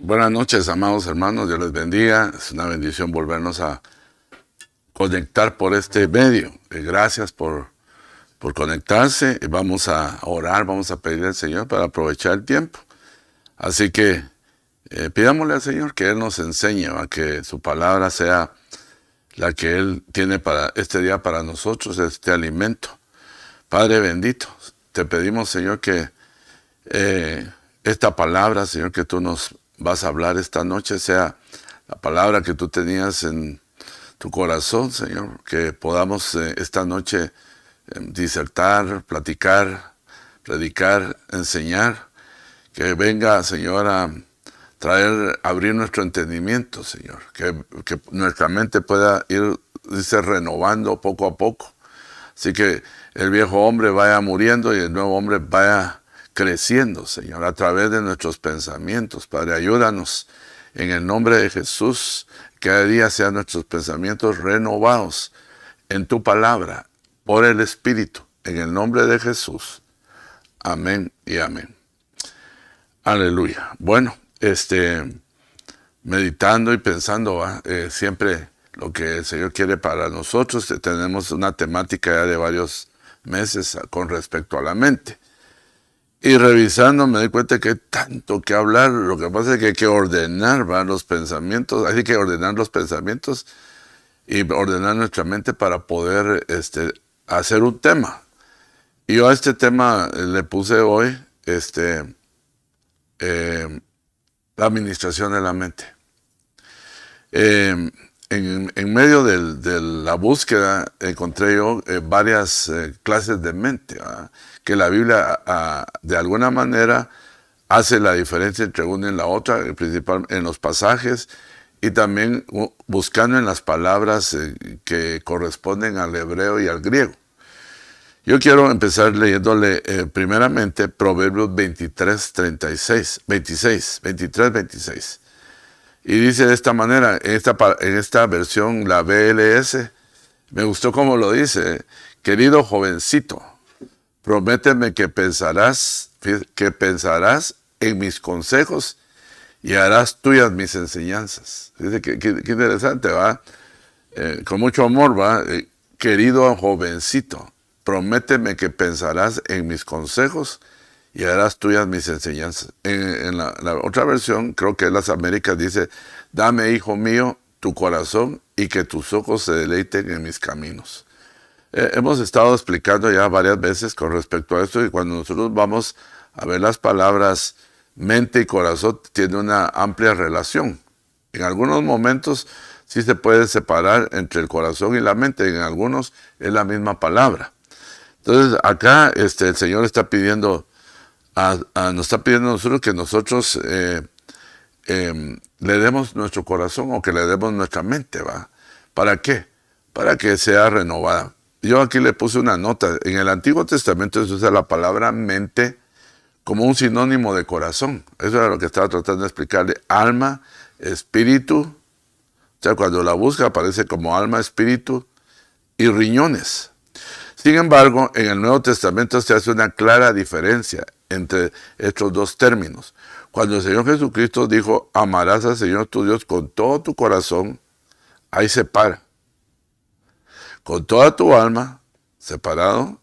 Buenas noches, amados hermanos, Dios les bendiga. Es una bendición volvernos a conectar por este medio. Gracias por conectarse. Vamos a orar, vamos a pedir al Señor para aprovechar el tiempo. Así que pidámosle al Señor que Él nos enseñe a que su palabra sea la que Él tiene para este día para nosotros, este alimento. Padre bendito, te pedimos, Señor, que esta palabra, Señor, que tú nos vas a hablar esta noche, sea la palabra que tú tenías en tu corazón, Señor, que podamos esta noche disertar, platicar, predicar, enseñar, que venga, Señor, a abrir nuestro entendimiento, Señor, que nuestra mente pueda ir, dice, renovando poco a poco. Así que el viejo hombre vaya muriendo y el nuevo hombre vaya creciendo, Señor, a través de nuestros pensamientos. Padre, ayúdanos en el nombre de Jesús. Cada día sean nuestros pensamientos renovados en tu palabra, por el Espíritu, en el nombre de Jesús. Amén y amén. Aleluya. Bueno, meditando y pensando, siempre lo que el Señor quiere para nosotros. Tenemos una temática ya de varios meses con respecto a la mente. Y revisando me doy cuenta que hay tanto que hablar. Lo que pasa es que hay que ordenar los pensamientos. Hay que ordenar los pensamientos y ordenar nuestra mente para poder hacer un tema. Y yo a este tema le puse hoy la administración de la mente. En medio de la búsqueda encontré yo varias clases de mente, ¿verdad? Que la Biblia de alguna manera hace la diferencia entre una y la otra, principalmente en los pasajes y también buscando en las palabras que corresponden al hebreo y al griego. Yo quiero empezar leyéndole primeramente Proverbios 23, 26. Y dice de esta manera, en esta versión, la BLS, me gustó como lo dice: querido jovencito, prométeme que pensarás en mis consejos y harás tuyas mis enseñanzas. Dice que interesante, ¿va? Con mucho amor, ¿va? Querido jovencito, prométeme que pensarás en mis consejos y harás tuyas mis enseñanzas. En la otra versión, creo que en las Américas, dice: dame, hijo mío, tu corazón y que tus ojos se deleiten en mis caminos. Hemos estado explicando ya varias veces con respecto a esto, y cuando nosotros vamos a ver las palabras mente y corazón, tiene una amplia relación. En algunos momentos sí se puede separar entre el corazón y la mente, en algunos es la misma palabra. Entonces acá el Señor está pidiendo nos está pidiendo a nosotros que nosotros le demos nuestro corazón, o que le demos nuestra mente, ¿va? ¿Para qué? Para que sea renovada. Yo aquí le puse una nota. En el Antiguo Testamento se usa la palabra mente como un sinónimo de corazón. Eso era lo que estaba tratando de explicarle. Alma, espíritu. O sea, cuando la busca aparece como alma, espíritu y riñones. Sin embargo, en el Nuevo Testamento se hace una clara diferencia entre estos dos términos. Cuando el Señor Jesucristo dijo: amarás al Señor tu Dios con todo tu corazón, ahí separa. Con toda tu alma, separado,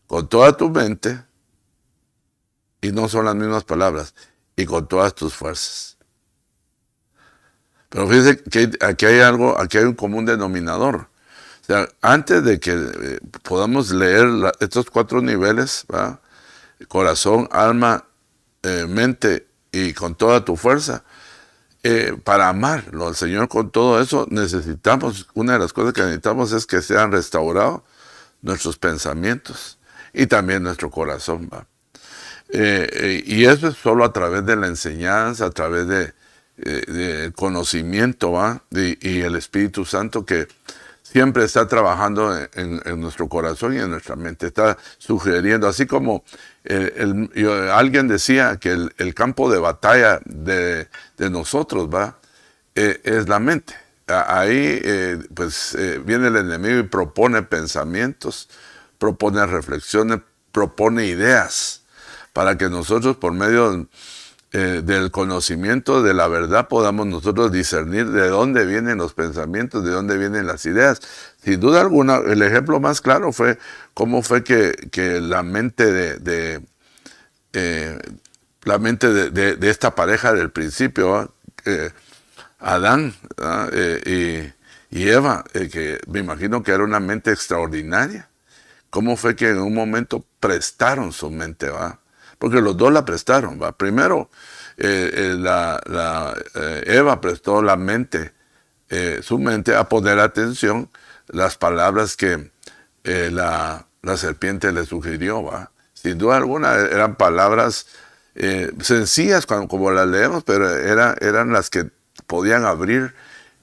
con toda tu mente, y no son las mismas palabras, y con todas tus fuerzas. Pero fíjense que aquí hay un común denominador. O sea, antes de que podamos leer estos 4 niveles, ¿va? Corazón, alma, mente y con toda tu fuerza, para amarlo al Señor con todo eso, una de las cosas que necesitamos es que sean restaurados nuestros pensamientos y también nuestro corazón, ¿va? Y eso es solo a través de la enseñanza, a través de conocimiento, ¿va? Y el Espíritu Santo, que siempre está trabajando en nuestro corazón y en nuestra mente. Está sugiriendo, así como alguien decía que el campo de batalla de nosotros, ¿va? Es la mente. Ahí viene el enemigo y propone pensamientos, propone reflexiones, propone ideas, para que nosotros, por medio del conocimiento de la verdad podamos nosotros discernir de dónde vienen los pensamientos, de dónde vienen las ideas. Sin duda alguna, el ejemplo más claro fue cómo fue que la mente de esta pareja del principio, Adán y Eva, que me imagino que era una mente extraordinaria. ¿Cómo fue que en un momento prestaron su mente, va? Porque los dos la prestaron, va. Primero, Eva prestó la mente, su mente, a poner atención las palabras que la serpiente le sugirió, va. Sin duda alguna eran palabras sencillas como las leemos, pero eran las que podían abrir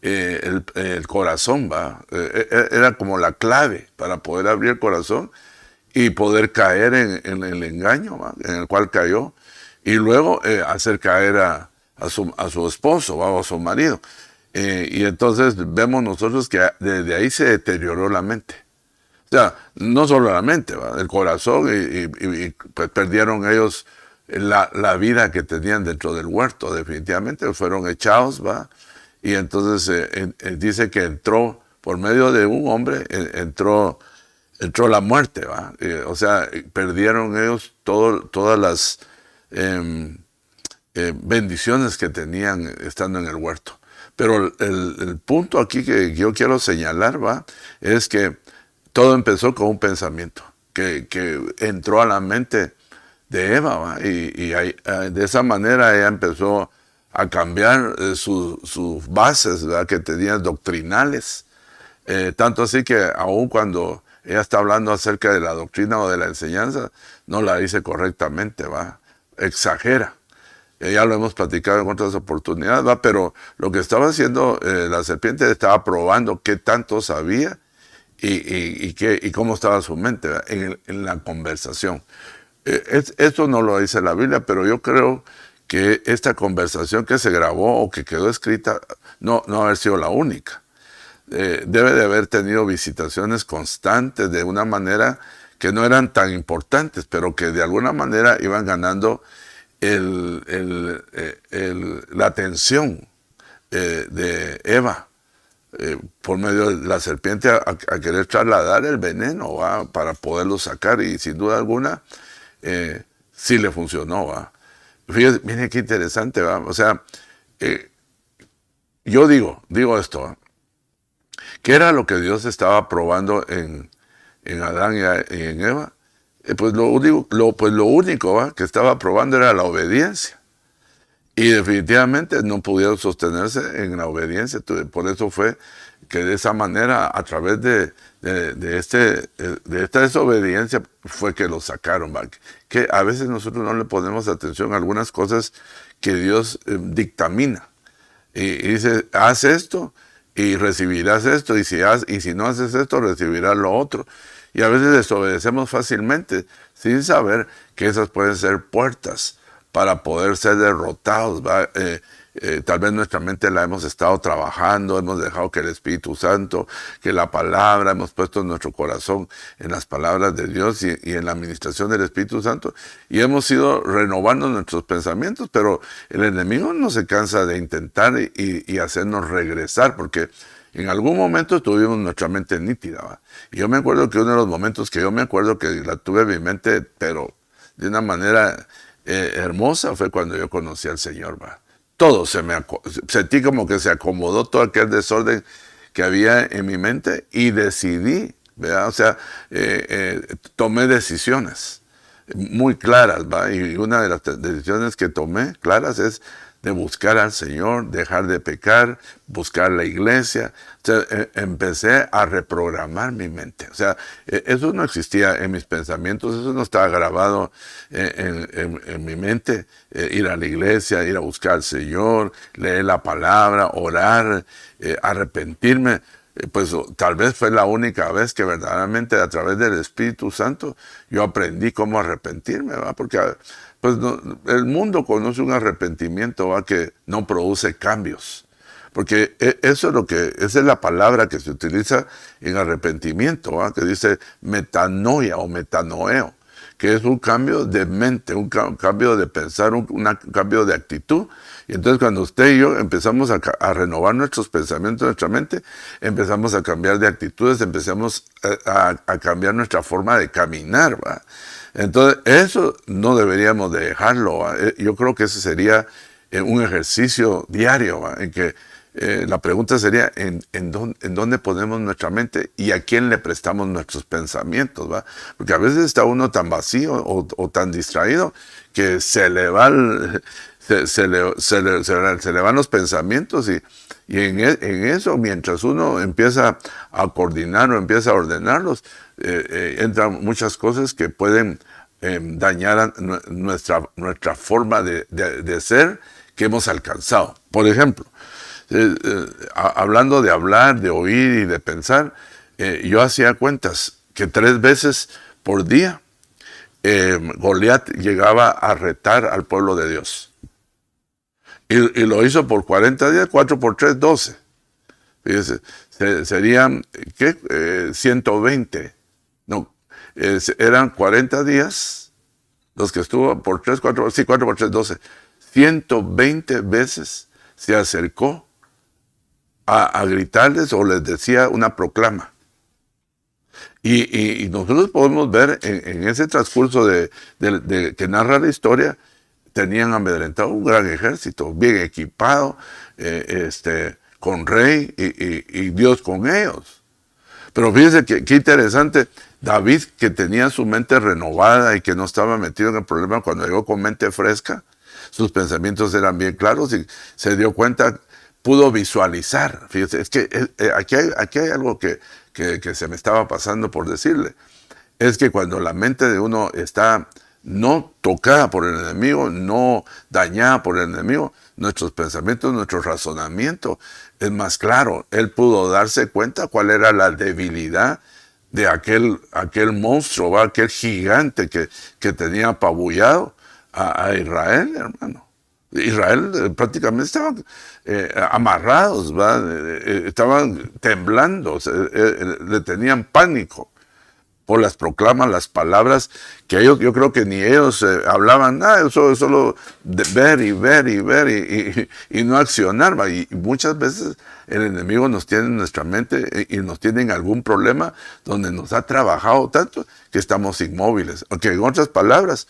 el corazón, ¿va? Era como la clave para poder abrir el corazón y poder caer en el engaño, ¿va? En el cual cayó, y luego hacer caer a su esposo, ¿va? O a su marido. Y entonces vemos nosotros que desde ahí se deterioró la mente. O sea, no solo la mente, ¿va? El corazón, y pues perdieron ellos la vida que tenían dentro del huerto, definitivamente, fueron echados, ¿va? Y entonces dice que entró, por medio de un hombre, entró la muerte, ¿va? O sea, perdieron ellos todas las bendiciones que tenían estando en el huerto. Pero el punto aquí que yo quiero señalar, ¿va? Es que todo empezó con un pensamiento que entró a la mente de Eva, ¿va? Y de esa manera ella empezó a cambiar sus bases, ¿verdad? Que tenían doctrinales. Tanto así que aun cuando ella está hablando acerca de la doctrina o de la enseñanza, no la dice correctamente, ¿va? Exagera. Ya lo hemos platicado en otras oportunidades, ¿va? Pero lo que estaba haciendo la serpiente, estaba probando qué tanto sabía y cómo estaba su mente, ¿va? En la conversación. Esto no lo dice la Biblia, pero yo creo que esta conversación que se grabó o que quedó escrita no haber sido la única. Debe de haber tenido visitaciones constantes de una manera que no eran tan importantes, pero que de alguna manera iban ganando la atención de Eva por medio de la serpiente a querer trasladar el veneno, ¿va? Para poderlo sacar, y sin duda alguna sí le funcionó, ¿va? Fíjate, miren qué interesante, ¿va? O sea, yo digo esto, ¿va? ¿Qué era lo que Dios estaba probando en Adán y en Eva? Pues lo único, ¿va? Que estaba probando era la obediencia. Y definitivamente no pudieron sostenerse en la obediencia. Por eso fue que de esa manera, a través de esta desobediencia, fue que lo sacaron, ¿va? Que a veces nosotros no le ponemos atención a algunas cosas que Dios dictamina. Y dice, haz esto y recibirás esto, y si no haces esto, recibirás lo otro. Y a veces desobedecemos fácilmente, sin saber que esas pueden ser puertas para poder ser derrotados, ¿va? Tal vez nuestra mente la hemos estado trabajando, hemos dejado que el Espíritu Santo, que la palabra, hemos puesto nuestro corazón en las palabras de Dios y en la administración del Espíritu Santo, y hemos ido renovando nuestros pensamientos, pero el enemigo no se cansa de intentar y hacernos regresar, porque en algún momento tuvimos nuestra mente nítida, ¿va? Y yo me acuerdo que uno de los momentos que yo me acuerdo que la tuve en mi mente, pero de una manera hermosa, fue cuando yo conocí al Señor, ¿va? Todo sentí como que se acomodó todo aquel desorden que había en mi mente y decidí, ¿verdad? O sea, tomé decisiones muy claras, ¿va? Y una de las decisiones que tomé claras es de buscar al Señor, dejar de pecar, buscar la iglesia. O sea, empecé a reprogramar mi mente. O sea, eso no existía en mis pensamientos, eso no estaba grabado en mi mente. Ir a la iglesia, ir a buscar al Señor, leer la palabra, orar, arrepentirme. Pues tal vez fue la única vez que verdaderamente a través del Espíritu Santo yo aprendí cómo arrepentirme, ¿va? Porque pues el mundo conoce un arrepentimiento, ¿va? Que no produce cambios. Porque esa es la palabra que se utiliza en arrepentimiento, ¿va? Que dice metanoia o metanoeo, que es un cambio de mente, un cambio de pensar, un cambio de actitud. Y entonces cuando usted y yo empezamos a renovar nuestros pensamientos, nuestra mente, empezamos a cambiar de actitudes, empezamos a cambiar nuestra forma de caminar, ¿va? Entonces eso no deberíamos de dejarlo, ¿va? Yo creo que ese sería un ejercicio diario, ¿va? En que la pregunta sería ¿en dónde ponemos nuestra mente y a quién le prestamos nuestros pensamientos, ¿va? Porque a veces está uno tan vacío o tan distraído que se le va se le van los pensamientos y en eso, mientras uno empieza a coordinar o empieza a ordenarlos, entran muchas cosas que pueden dañar nuestra forma de ser que hemos alcanzado. Por ejemplo, hablando de hablar, de oír y de pensar, yo hacía cuentas que 3 veces por día Goliat llegaba a retar al pueblo de Dios. Y lo hizo por 40 días, 4 por 3, 12. Fíjese, serían, ¿qué? 120. No, eran 40 días los que estuvo por 3, 4, sí, 4 por 3, 12. 120 veces se acercó a gritarles o les decía una proclama. Y nosotros podemos ver en ese transcurso que narra la historia, tenían amedrentado un gran ejército, bien equipado, con rey y Dios con ellos. Pero fíjense qué interesante, David, que tenía su mente renovada y que no estaba metido en el problema, cuando llegó con mente fresca, sus pensamientos eran bien claros y se dio cuenta, pudo visualizar. Fíjense, es que aquí hay algo que se me estaba pasando por decirle. Es que cuando la mente de uno está no tocada por el enemigo, no dañada por el enemigo, nuestros pensamientos, nuestro razonamiento es más claro. Él pudo darse cuenta cuál era la debilidad de aquel monstruo, ¿va? Aquel gigante que tenía apabullado a Israel, hermano. Israel prácticamente estaban amarrados, ¿va? Estaban temblando, le tenían pánico por las proclamas, las palabras que ellos, yo creo que ni ellos hablaban nada, eso solo de ver y no accionar, ¿va? Y muchas veces el enemigo nos tiene en nuestra mente y nos tiene en algún problema donde nos ha trabajado tanto que estamos inmóviles. Aunque en otras palabras,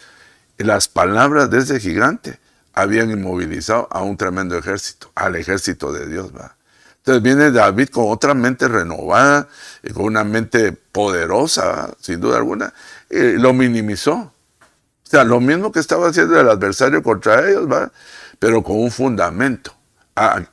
las palabras de ese gigante habían inmovilizado a un tremendo ejército, al ejército de Dios, ¿va? Entonces viene David con otra mente renovada, con una mente poderosa, ¿va? Sin duda alguna, y lo minimizó. O sea, lo mismo que estaba haciendo el adversario contra ellos, ¿va? Pero con un fundamento.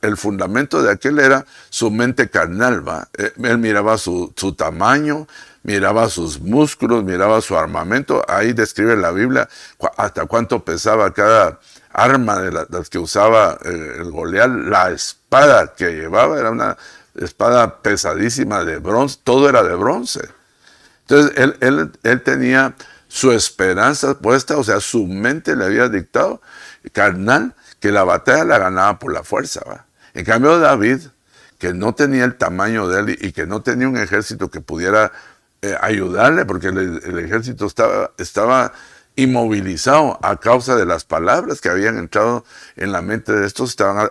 El fundamento de aquel era su mente carnal, ¿va? Él miraba su tamaño, miraba sus músculos, miraba su armamento. Ahí describe la Biblia hasta cuánto pesaba cada arma de las que usaba el Goliat. La espada que llevaba era una espada pesadísima de bronce, todo era de bronce. Entonces él tenía su esperanza puesta, o sea, su mente le había dictado, carnal, que la batalla la ganaba por la fuerza, ¿va? En cambio David, que no tenía el tamaño de él y que no tenía un ejército que pudiera ayudarle, porque el ejército estaba inmovilizado a causa de las palabras que habían entrado en la mente de estos, estaban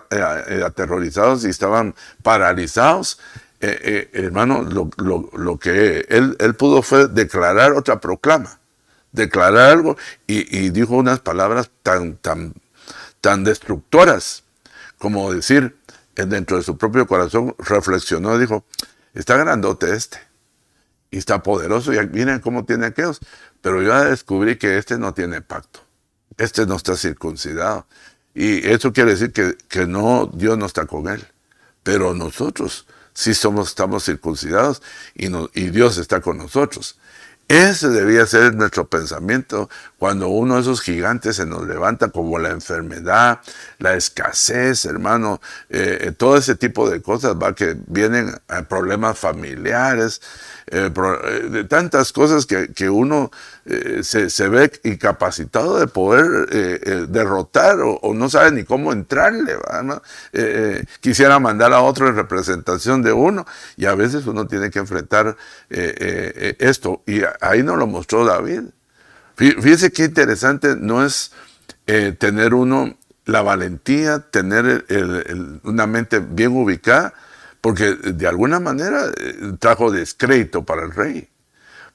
aterrorizados y estaban paralizados. Hermano, lo que él pudo fue declarar otra proclama, declarar algo y dijo unas palabras tan destructoras, como decir, dentro de su propio corazón reflexionó y dijo, está grandote y está poderoso, y miren cómo tiene aquellos, pero yo ya descubrí que no tiene pacto, no está circuncidado, y eso quiere decir que no, Dios no está con él, pero nosotros sí estamos circuncidados y Dios está con nosotros. Ese debía ser nuestro pensamiento cuando uno de esos gigantes se nos levanta, como la enfermedad, la escasez, hermano, todo ese tipo de cosas, va, que vienen problemas familiares, de tantas cosas que uno se ve incapacitado de poder derrotar o no sabe ni cómo entrarle, ¿va? ¿No? Quisiera mandar a otro en representación de uno, y a veces uno tiene que enfrentar esto, y ahí nos lo mostró David. Fíjese qué interesante, no es tener uno la valentía, tener una mente bien ubicada, porque de alguna manera trajo descrédito para el rey.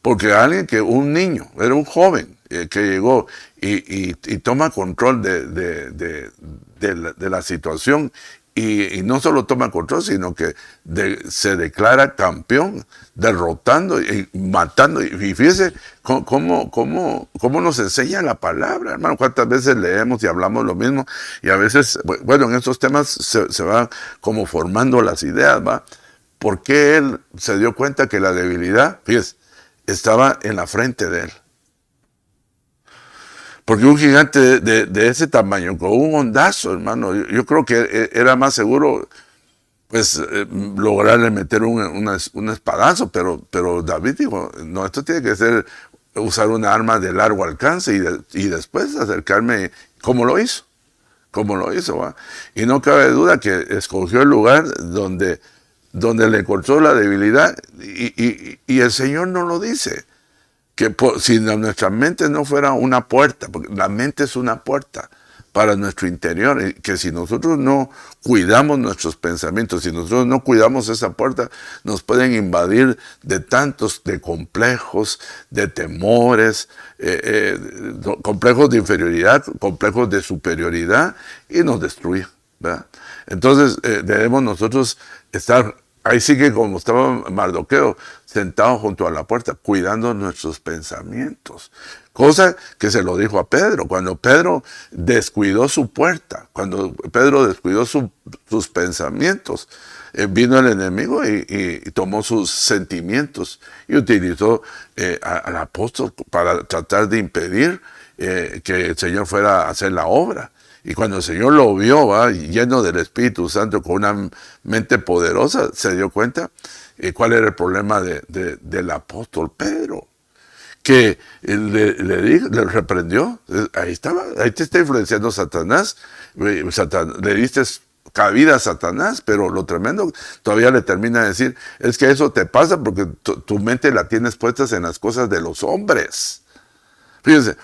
Porque un niño, era un joven que llegó y toma control de la situación, y no solo toma control, sino que se declara campeón, derrotando y matando. Y fíjese cómo nos enseña la palabra, hermano. Cuántas veces leemos y hablamos lo mismo, y a veces, bueno, en estos temas se van como formando las ideas, ¿va? ¿Por qué él se dio cuenta que la debilidad, fíjese, estaba en la frente de él? Porque un gigante de ese tamaño, con un hondazo, hermano, yo creo que era más seguro, pues, lograrle meter un espadazo, pero David dijo, no, esto tiene que ser usar una arma de largo alcance, y después acercarme, como lo hizo, ¿va? Y no cabe duda que escogió el lugar donde le encontró la debilidad, y el Señor no lo dice. Que si nuestra mente no fuera una puerta, porque la mente es una puerta para nuestro interior, y que si nosotros no cuidamos nuestros pensamientos, si nosotros no cuidamos esa puerta, nos pueden invadir de complejos, de temores, complejos de inferioridad, complejos de superioridad, y nos destruyen, ¿verdad? Entonces debemos nosotros estar. Ahí sí que, como estaba Mardoqueo, sentado junto a la puerta, cuidando nuestros pensamientos. Cosa que se lo dijo a Pedro. Cuando Pedro descuidó su puerta, cuando Pedro descuidó sus pensamientos, vino el enemigo y tomó sus sentimientos y utilizó al apóstol para tratar de impedir que el Señor fuera a hacer la obra. Y cuando el Señor lo vio, ¿va?, lleno del Espíritu Santo, con una mente poderosa, se dio cuenta cuál era el problema del apóstol Pedro, que le reprendió. Ahí te está influenciando Satanás. Le diste cabida a Satanás, pero lo tremendo, todavía le termina de decir, es que eso te pasa porque tu mente la tienes puestas en las cosas de los hombres. Fíjense,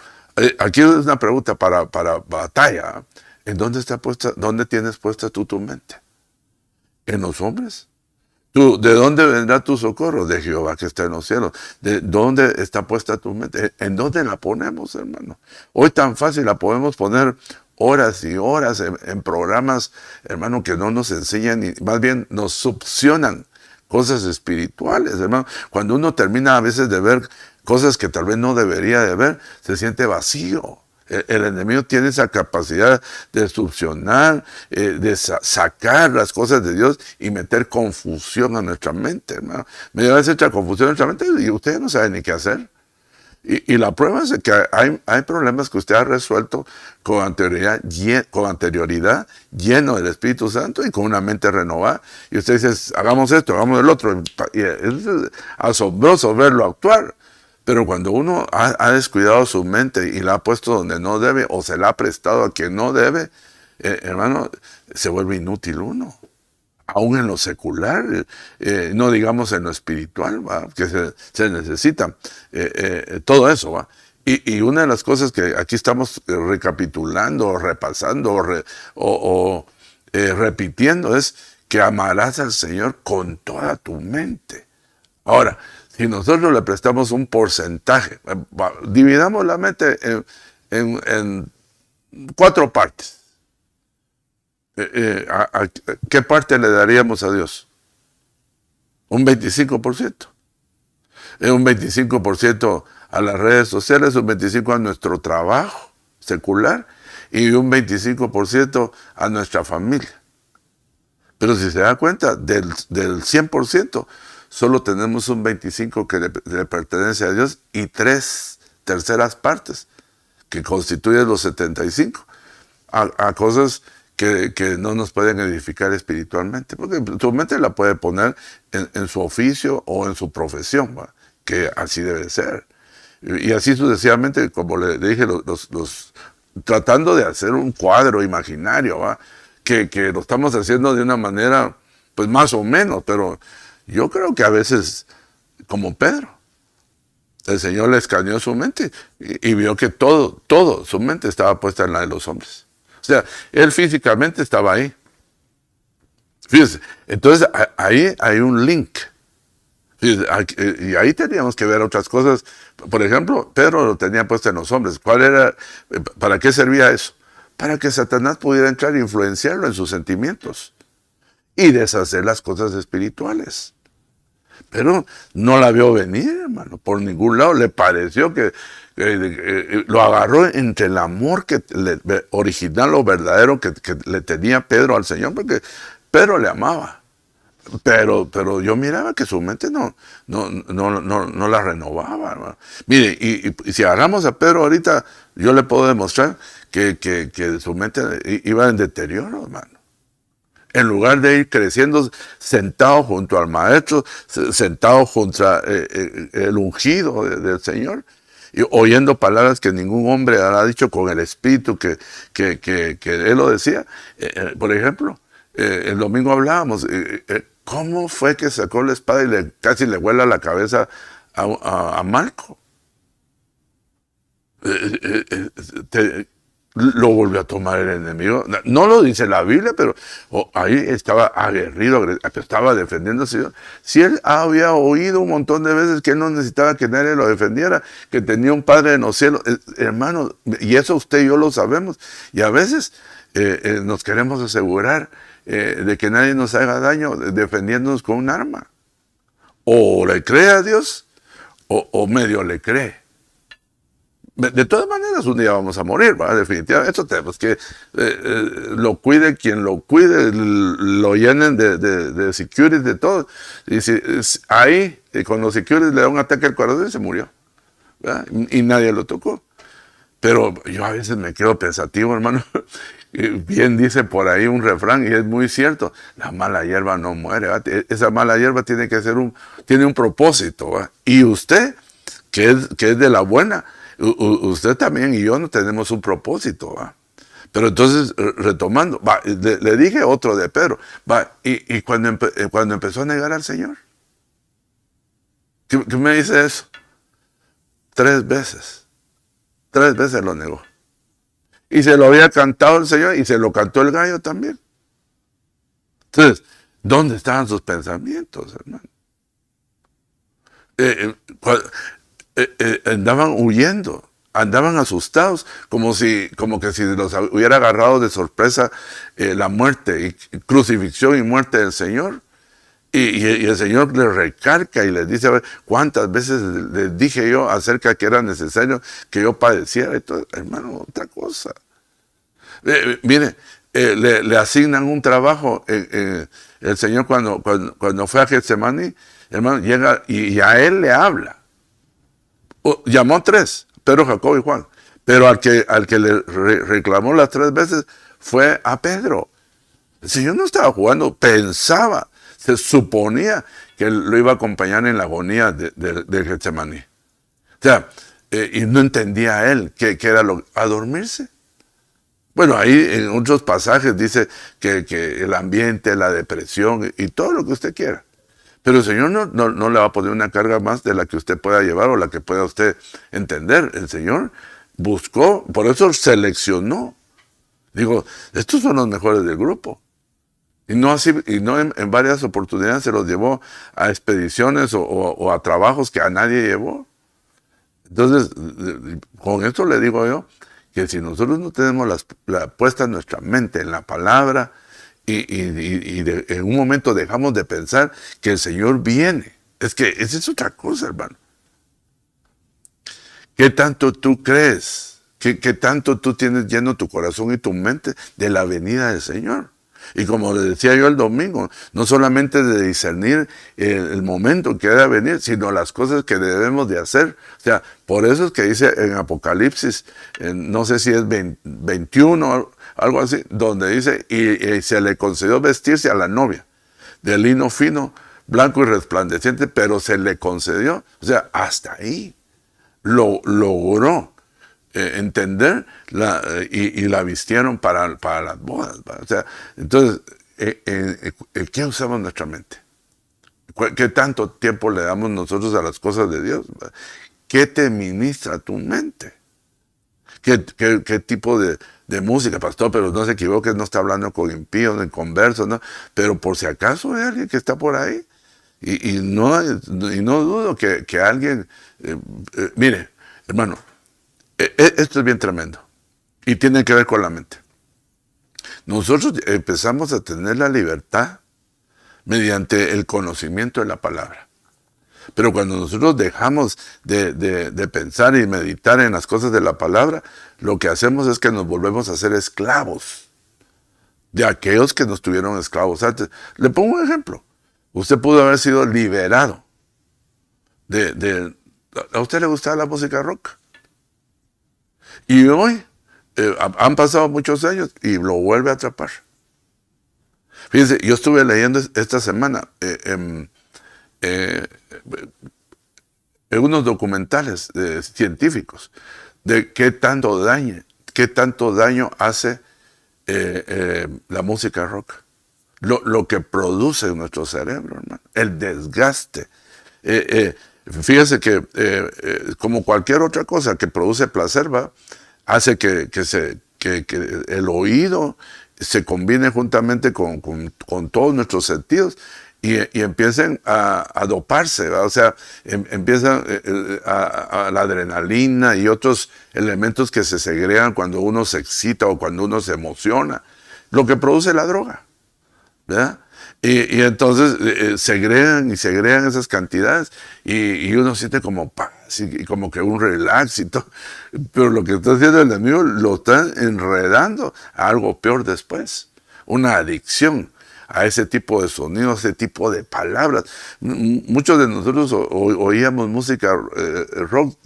aquí es una pregunta para batalla. ¿En dónde tienes puesta tú tu mente? ¿En los hombres? ¿De dónde vendrá tu socorro? De Jehová que está en los cielos. ¿De dónde está puesta tu mente? ¿En dónde la ponemos, hermano? Hoy tan fácil la podemos poner horas y horas en programas, hermano, que no nos enseñan, y más bien nos succionan cosas espirituales, hermano. Cuando uno termina a veces de ver cosas que tal vez no debería de ver, se siente vacío. El enemigo tiene esa capacidad de succionar, de sacar las cosas de Dios y meter confusión a nuestra mente, hermano. Media vez echa confusión a nuestra mente y usted no sabe ni qué hacer. Y la prueba es que hay problemas que usted ha resuelto con anterioridad, lleno del Espíritu Santo y con una mente renovada. Y usted dice, hagamos esto, hagamos el otro. Y es asombroso verlo actuar. Pero cuando uno ha descuidado su mente y la ha puesto donde no debe, o se la ha prestado a quien no debe, hermano, se vuelve inútil uno. Aún en lo secular, no digamos en lo espiritual, ¿va?, que se necesita todo eso, ¿va? Y una de las cosas que aquí estamos recapitulando, repasando o repitiendo es que amarás al Señor con toda tu mente. Ahora, si nosotros le prestamos un porcentaje, dividamos la mente en 4 partes. ¿Qué parte le daríamos a Dios? Un 25%. Un 25% a las redes sociales, un 25% a nuestro trabajo secular y un 25% a nuestra familia. Pero si se da cuenta, del 100%, solo tenemos un 25% que le pertenece a Dios y 3/3 partes, que constituyen los 75%, a cosas que no nos pueden edificar espiritualmente, porque tu mente la puede poner en su oficio o en su profesión, ¿va?, que así debe ser. Y así sucesivamente, como le dije, tratando de hacer un cuadro imaginario, ¿va?, que lo estamos haciendo de una manera, pues más o menos, pero yo creo que a veces, como Pedro, el Señor le escaneó su mente y vio que todo, su mente estaba puesta en la de los hombres. O sea, él físicamente estaba ahí. Fíjese, entonces ahí hay un link. Fíjese, y ahí teníamos que ver otras cosas. Por ejemplo, Pedro lo tenía puesto en los hombres. ¿Cuál era? ¿Para qué servía eso? Para que Satanás pudiera entrar e influenciarlo en sus sentimientos y deshacer las cosas espirituales. Pero no la vio venir, hermano, por ningún lado. Le pareció que lo agarró entre el amor original o verdadero que le tenía Pedro al Señor, porque Pedro le amaba. Pero yo miraba que su mente no la renovaba, hermano. Mire, y si agarramos a Pedro ahorita, yo le puedo demostrar que su mente iba en deterioro, hermano. En lugar de ir creciendo sentado junto al Maestro, sentado contra el ungido del Señor, y oyendo palabras que ningún hombre ha dicho con el espíritu que él lo decía. Por ejemplo, el domingo hablábamos, ¿cómo fue que sacó la espada y casi le vuela la cabeza a Malco? Lo volvió a tomar el enemigo. No lo dice la Biblia, pero ahí estaba aguerrido, estaba defendiéndose. Si él había oído un montón de veces que él no necesitaba que nadie lo defendiera, que tenía un Padre en los cielos, hermano, y eso usted y yo lo sabemos. Y a veces nos queremos asegurar de que nadie nos haga daño defendiéndonos con un arma. O le cree a Dios, o medio le cree. De todas maneras, un día vamos a morir, ¿verdad? Definitivamente. Eso tenemos que lo cuide quien lo cuide, lo llenen de security, de todo. Y si ahí, con los security le da un ataque al corazón y se murió, ¿verdad? Y nadie lo tocó. Pero yo a veces me quedo pensativo, hermano. Bien dice por ahí un refrán, y es muy cierto: la mala hierba no muere, ¿verdad? Esa mala hierba tiene que ser tiene un propósito, ¿verdad? Y usted, que es de la buena, usted también y yo no tenemos un propósito, ¿va? Pero entonces, retomando, le dije otro de Pedro, y cuando empezó a negar al Señor, ¿qué me dice eso? 3 veces lo negó. Y se lo había cantado el Señor, y se lo cantó el gallo también. Entonces, ¿dónde estaban sus pensamientos, hermano? Andaban huyendo, andaban asustados, como que si los hubiera agarrado de sorpresa la muerte, y crucifixión y muerte del Señor. Y el Señor les recarga y les dice: a ver, ¿cuántas veces les dije yo acerca que era necesario que yo padeciera? Y todo, hermano, otra cosa. Mire, le asignan un trabajo. El Señor cuando fue a Getsemaní, hermano, llega y a él le habla. Llamó 3, Pedro, Jacobo y Juan. Pero al que le reclamó las 3 veces fue a Pedro. El Señor no estaba jugando, pensaba, se suponía que él lo iba a acompañar en la agonía de Getsemaní. O sea, y no entendía él qué era a dormirse. Bueno, ahí en otros pasajes dice que el ambiente, la depresión y todo lo que usted quiera. Pero el Señor no le va a poner una carga más de la que usted pueda llevar o la que pueda usted entender. El Señor buscó, por eso seleccionó. Digo, estos son los mejores del grupo. Y no en varias oportunidades se los llevó a expediciones o a trabajos que a nadie llevó. Entonces, con esto le digo yo que si nosotros no tenemos la puesta nuestra mente en la palabra, en un momento dejamos de pensar que el Señor viene. Es que esa es otra cosa, hermano. ¿Qué tanto tú crees? ¿Qué tanto tú tienes lleno tu corazón y tu mente de la venida del Señor? Y como le decía yo el domingo, no solamente de discernir el momento que debe venir, sino las cosas que debemos de hacer. O sea, por eso es que dice en Apocalipsis, no sé si es 21, algo así, donde dice, y se le concedió vestirse a la novia de lino fino, blanco y resplandeciente, pero se le concedió, o sea, hasta ahí logró entender y la vistieron para las bodas, ¿va? O sea, entonces, ¿qué usamos nuestra mente? ¿Qué tanto tiempo le damos nosotros a las cosas de Dios? ¿Qué te ministra tu mente? ¿Qué tipo de música, pastor? Pero no se equivoque, no está hablando con impíos, ni conversos, ¿no? Pero por si acaso hay alguien que está por ahí. Y no dudo que alguien... mire, hermano, esto es bien tremendo. Y tiene que ver con la mente. Nosotros empezamos a tener la libertad mediante el conocimiento de la palabra. Pero cuando nosotros dejamos de pensar y meditar en las cosas de la palabra, lo que hacemos es que nos volvemos a ser esclavos de aquellos que nos tuvieron esclavos antes. Le pongo un ejemplo. Usted pudo haber sido liberado ¿a usted le gustaba la música rock? Y hoy han pasado muchos años y lo vuelve a atrapar. Fíjense, yo estuve leyendo esta semana en unos documentales científicos de qué tanto daño hace la música rock. Lo que produce en nuestro cerebro, hermano, el desgaste. Fíjese que como cualquier otra cosa que produce placer, hace que el oído se combine juntamente con todos nuestros sentidos y empiecen a doparse, ¿va? O sea, empiezan a la adrenalina y otros elementos que se segregan cuando uno se excita o cuando uno se emociona, lo que produce la droga, ¿verdad? Y entonces segregan esas cantidades y uno siente como paz y como que un relax y todo. Pero lo que está haciendo el enemigo lo está enredando a algo peor después. Una adicción a ese tipo de sonidos, ese tipo de palabras. Muchos de nosotros oíamos música rock,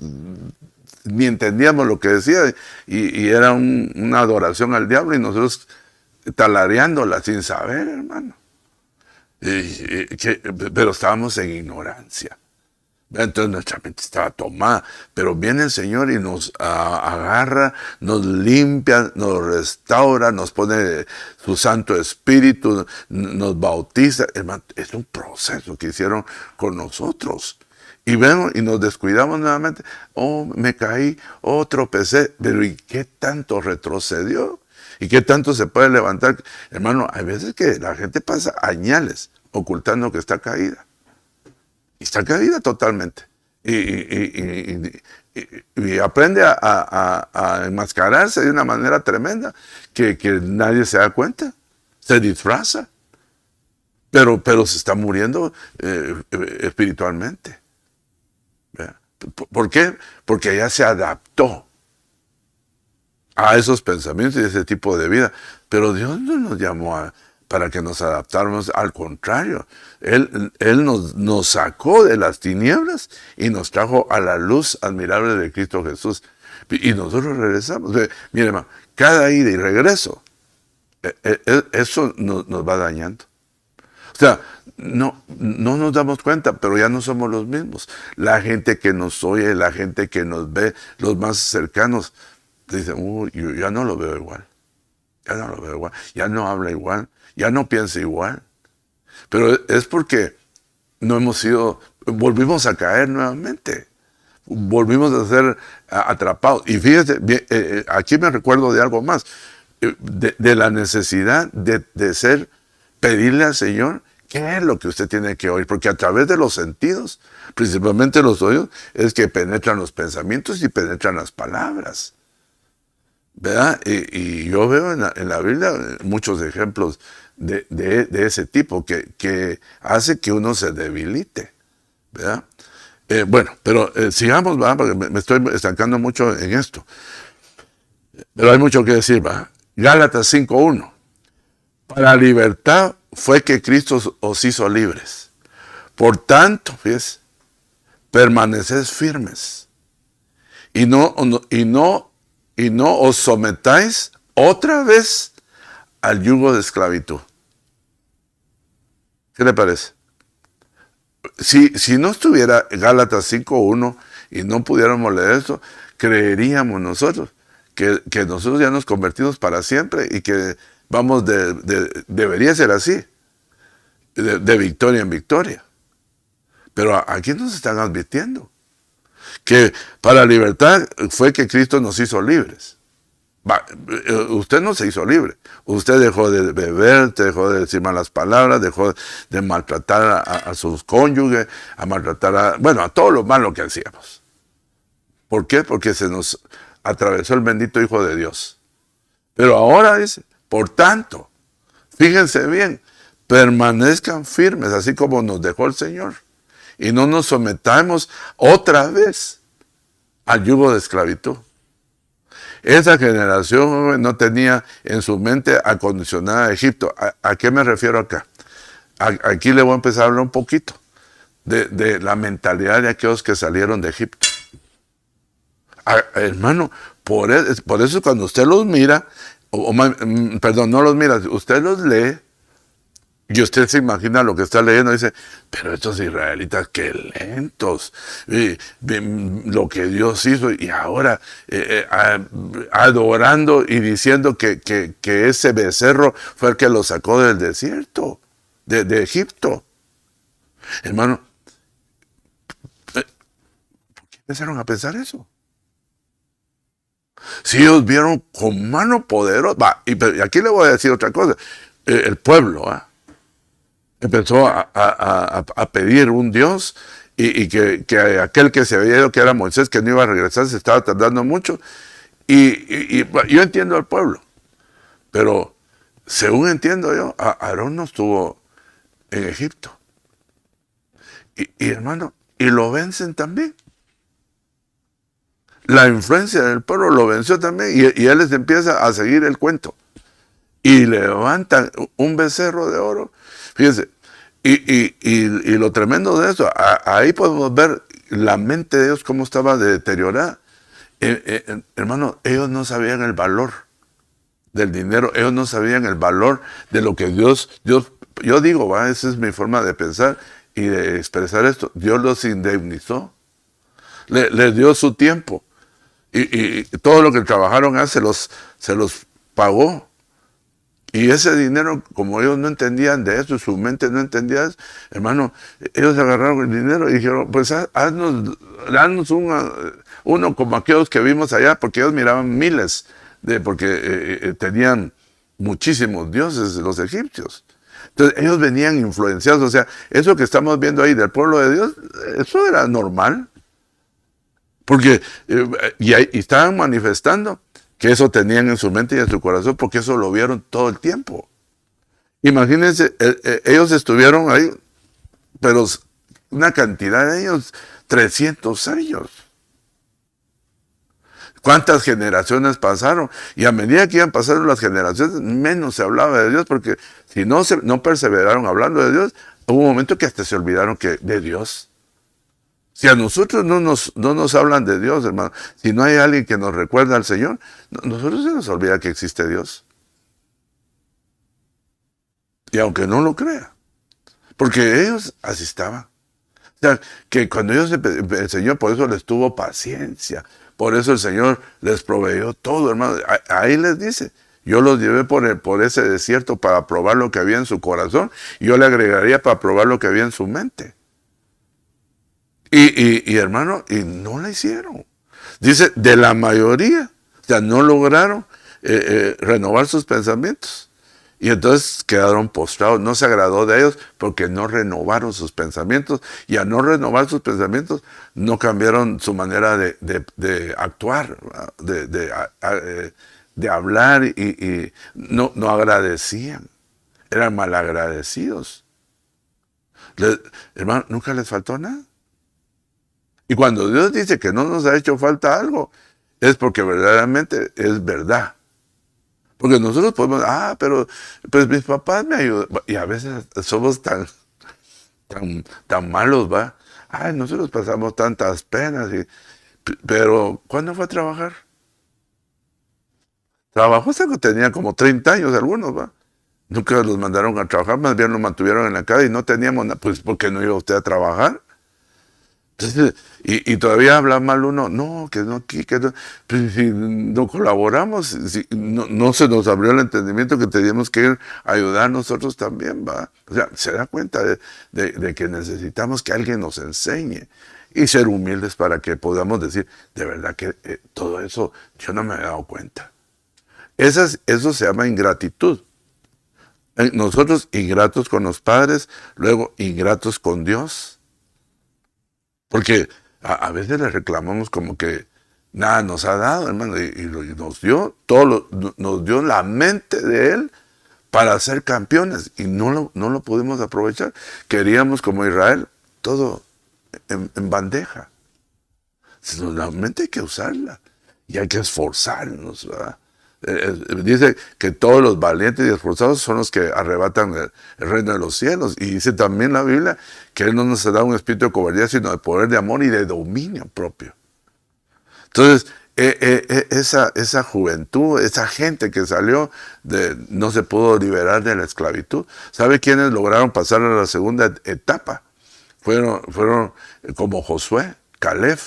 ni entendíamos lo que decía y era una adoración al diablo y nosotros talareándola sin saber, hermano. Pero estábamos en ignorancia. Entonces nuestra mente estaba tomada. Pero viene el Señor y nos agarra, nos limpia, nos restaura, nos pone su Santo Espíritu, nos bautiza. Hermano, es un proceso que hicieron con nosotros. Y vemos y nos descuidamos nuevamente. Oh, me caí, oh, tropecé. Pero ¿y qué tanto retrocedió? ¿Y qué tanto se puede levantar? Hermano, hay veces que la gente pasa añales ocultando que está caída. Y está caída totalmente. Y aprende a enmascararse de una manera tremenda que nadie se da cuenta. Se disfraza. Pero se está muriendo espiritualmente. ¿Por qué? Porque ya se adaptó a esos pensamientos y ese tipo de vida. Pero Dios no nos llamó para que nos adaptáramos, al contrario. Él nos sacó de las tinieblas y nos trajo a la luz admirable de Cristo Jesús. Y nosotros regresamos. Mire, hermano, cada ida y regreso, eso nos va dañando. O sea, no nos damos cuenta, pero ya no somos los mismos. La gente que nos oye, la gente que nos ve, los más cercanos, dicen, yo ya no lo veo igual. Ya no lo veo igual. Ya no habla igual. Ya no piensa igual. Pero es porque no hemos sido, volvimos a caer nuevamente. Volvimos a ser atrapados. Y fíjese, aquí me recuerdo de algo más. De la necesidad de pedirle al Señor qué es lo que usted tiene que oír. Porque a través de los sentidos, principalmente los oídos, es que penetran los pensamientos y penetran las palabras. ¿Verdad? Y yo veo en la Biblia muchos ejemplos de ese tipo que hace que uno se debilite. ¿Verdad? Bueno, pero sigamos, ¿verdad? Porque me estoy estancando mucho en esto. Pero hay mucho que decir, ¿verdad? Gálatas 5:1. Para libertad fue que Cristo os hizo libres. Por tanto, fíjense, permaneced firmes. Y no os sometáis otra vez al yugo de esclavitud. ¿Qué le parece? Si no estuviera Gálatas 5:1 y no pudiéramos leer esto, creeríamos nosotros que nosotros ya nos convertimos para siempre y que vamos debería ser así, de victoria en victoria. Pero aquí nos están advirtiendo que para libertad fue que Cristo nos hizo libres. Usted no se hizo libre. Usted dejó de beber, dejó de decir malas palabras, dejó de maltratar a sus cónyuges, a maltratar a todo lo malo que hacíamos. ¿Por qué? Porque se nos atravesó el bendito Hijo de Dios. Pero ahora dice, por tanto, fíjense bien, permanezcan firmes, así como nos dejó el Señor. Y no nos sometamos otra vez al yugo de esclavitud. Esa generación no tenía en su mente acondicionada a Egipto. ¿A qué me refiero acá? Aquí le voy a empezar a hablar un poquito de la mentalidad de aquellos que salieron de Egipto. Hermano, por eso cuando usted los mira, perdón, no los mira, usted los lee, y usted se imagina lo que está leyendo y dice, pero estos israelitas, qué lentos, lo que Dios hizo, y ahora adorando y diciendo que ese becerro fue el que lo sacó del desierto, de Egipto. Hermano, ¿por qué empezaron a pensar eso? Si ellos vieron con mano poderosa, y aquí le voy a decir otra cosa, el pueblo, empezó a pedir un Dios y que aquel que se había ido, que era Moisés, que no iba a regresar, se estaba tardando mucho. Y yo entiendo al pueblo, pero según entiendo yo, Aarón no estuvo en Egipto. Y hermano, y lo vencen también. La influencia del pueblo lo venció también y él les empieza a seguir el cuento. Y levantan un becerro de oro. Fíjense, y lo tremendo de eso, ahí podemos ver la mente de Dios cómo estaba deteriorada. Hermano, ellos no sabían el valor del dinero, ellos no sabían el valor de lo que Dios yo digo, esa es mi forma de pensar y de expresar esto. Dios los indemnizó, les dio su tiempo y todo lo que trabajaron se los pagó. Y ese dinero, como ellos no entendían de eso, su mente no entendía eso, hermano, ellos agarraron el dinero y dijeron, pues danos uno como aquellos que vimos allá, porque ellos miraban miles, porque tenían muchísimos dioses los egipcios. Entonces ellos venían influenciados, o sea, eso que estamos viendo ahí del pueblo de Dios, eso era normal. Porque, y estaban manifestando que eso tenían en su mente y en su corazón, porque eso lo vieron todo el tiempo. Imagínense, ellos estuvieron ahí, pero una cantidad de ellos, 300 años. ¿Cuántas generaciones pasaron? Y a medida que iban pasando las generaciones, menos se hablaba de Dios, porque si no perseveraron hablando de Dios, hubo un momento que hasta se olvidaron de Dios. Si a nosotros no nos hablan de Dios, hermano, si no hay alguien que nos recuerda al Señor, nosotros se nos olvida que existe Dios. Y aunque no lo crea, porque ellos así estaban. O sea, que cuando ellos, el Señor por eso les tuvo paciencia, por eso el Señor les proveyó todo, hermano. Ahí les dice, yo los llevé por ese desierto para probar lo que había en su corazón, y yo le agregaría para probar lo que había en su mente. Y hermano, y no la hicieron. Dice, de la mayoría, o sea, no lograron renovar sus pensamientos. Y entonces quedaron postrados, no se agradó de ellos porque no renovaron sus pensamientos. Y al no renovar sus pensamientos, no cambiaron su manera de actuar, de hablar y no agradecían. Eran malagradecidos. Hermano, nunca les faltó nada. Y cuando Dios dice que no nos ha hecho falta algo, es porque verdaderamente es verdad. Porque nosotros podemos, pero pues mis papás me ayudan. Y a veces somos tan malos, ¿va? Nosotros pasamos tantas penas. Pero, ¿cuándo fue a trabajar? Trabajó hasta que tenía como 30 años algunos, ¿va? Nunca los mandaron a trabajar, más bien los mantuvieron en la casa y no teníamos nada. Pues, ¿por qué no iba usted a trabajar? Entonces, y todavía habla mal uno, no, que no aquí, que no. Pues, si no colaboramos, si no se nos abrió el entendimiento que teníamos que ir a ayudar nosotros también, ¿va? O sea, se da cuenta de que necesitamos que alguien nos enseñe. y ser humildes para que podamos decir, de verdad que todo eso yo no me había dado cuenta. Eso se llama ingratitud. Nosotros ingratos con los padres, luego ingratos con Dios. Porque a veces le reclamamos como que nada nos ha dado, hermano, y nos dio nos dio la mente de Él para ser campeones y no lo pudimos aprovechar. Queríamos como Israel todo en bandeja. La mente hay que usarla y hay que esforzarnos, ¿verdad? Dice que todos los valientes y esforzados son los que arrebatan el reino de los cielos. Y dice también la Biblia que Él no nos ha dado un espíritu de cobardía, sino de poder, de amor y de dominio propio. Entonces, esa juventud, esa gente que salió, no se pudo liberar de la esclavitud. ¿Sabe quiénes lograron pasar a la segunda etapa? Fueron como Josué, Caleb.